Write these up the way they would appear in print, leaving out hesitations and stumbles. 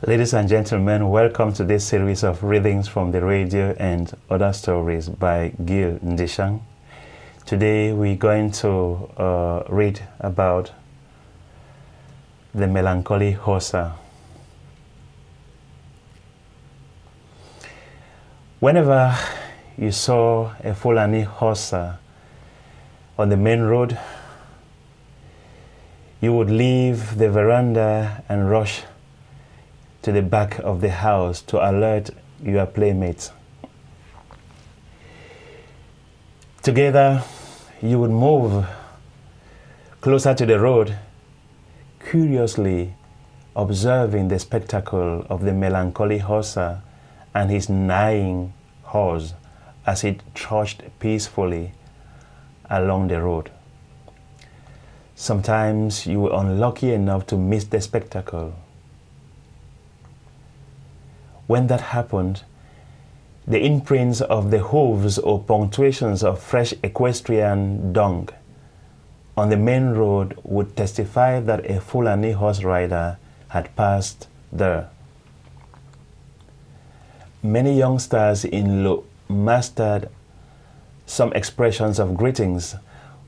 Ladies and gentlemen, welcome to this series of readings from the radio and other stories by Ndi-Shang. Today we're going to read about the Melancholy Hussar. Whenever you saw a Fulani Hussar on the main road, you would leave the veranda and rush to the back of the house to alert your playmates. Together, you would move closer to the road, curiously observing the spectacle of the Melancholy Hussar and his neighing horse as it trudged peacefully along the road. Sometimes you were unlucky enough to miss the spectacle. When that happened, the imprints of the hooves or punctuations of fresh equestrian dung on the main road would testify that a Fulani horse rider had passed there. Many youngsters in Luh mastered some expressions of greetings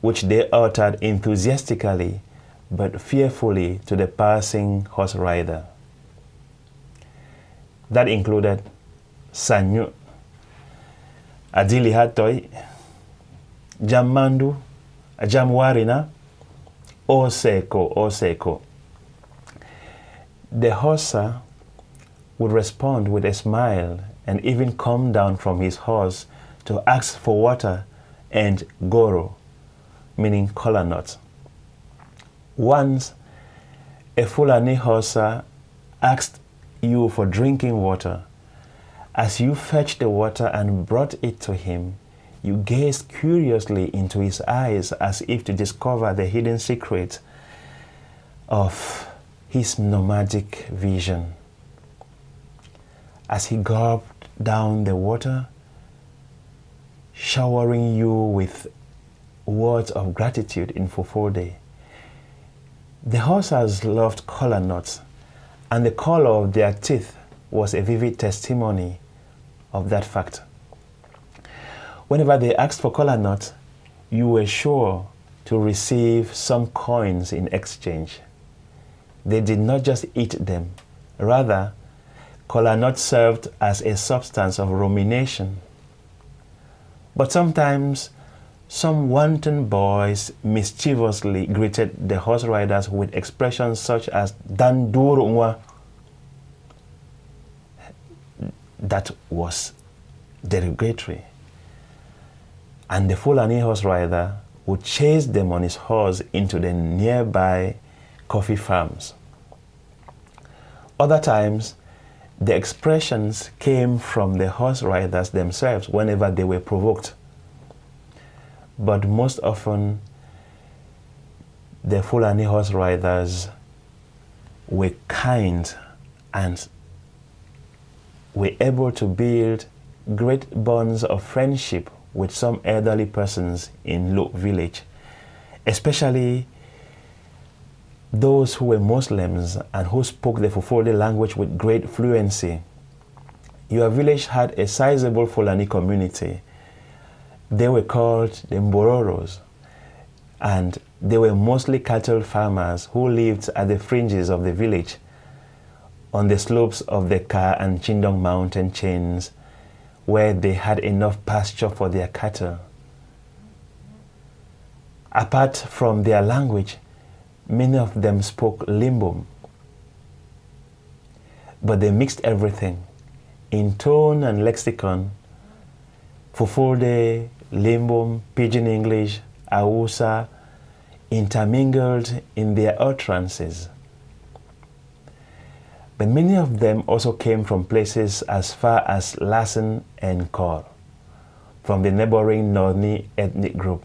which they uttered enthusiastically but fearfully to the passing horse rider. That included Sanyu, Adili Hatoi, Jammandu, Jamwarina, Oseko, Oseko. The Hussar would respond with a smile and even come down from his horse to ask for water and goro, meaning kola nut. Once, a Fulani Hussar asked you for drinking water. As you fetched the water and brought it to him, you gazed curiously into his eyes as if to discover the hidden secret of his nomadic vision. As he gulped down the water, showering you with words of gratitude in Fufode. The Hussars loved kola nuts, and the color of their teeth was a vivid testimony of that fact. Whenever they asked for kola nuts, you were sure to receive some coins in exchange. They did not just eat them. Rather, kola nuts served as a substance of rumination. But sometimes, some wanton boys mischievously greeted the horse riders with expressions such as "Dandurungwa." That was derogatory. And the Fulani horse rider would chase them on his horse into the nearby coffee farms. Other times, the expressions came from the horse riders themselves whenever they were provoked. But most often, the Fulani horse riders were kind and were able to build great bonds of friendship with some elderly persons in Luh village, especially those who were Muslims and who spoke the Fufode language with great fluency. Your village had a sizable Fulani community. They were called the Mbororos, and they were mostly cattle farmers who lived at the fringes of the village, on the slopes of the Ka and Chindong mountain chains, where they had enough pasture for their cattle. Apart from their language, many of them spoke Limbom, but they mixed everything in tone and lexicon: Fufode, Limbom, Pidgin English, Hausa, intermingled in their utterances. But many of them also came from places as far as Lassen and Kor, from the neighboring Norni ethnic group.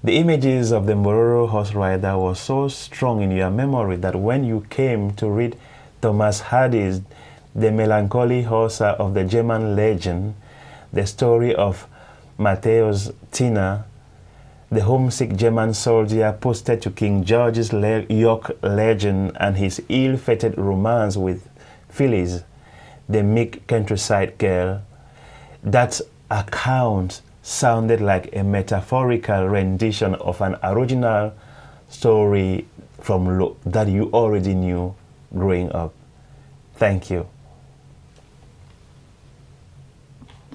The images of the Mbororo horse rider were so strong in your memory that when you came to read Thomas Hardy's The Melancholy Hussar of the German legend, the story of Matthäus Tina, the homesick German soldier posted to King George's York legend and his ill-fated romance with Phyllis, the meek countryside girl. That account sounded like a metaphorical rendition of an original story from Luh that you already knew growing up. Thank you.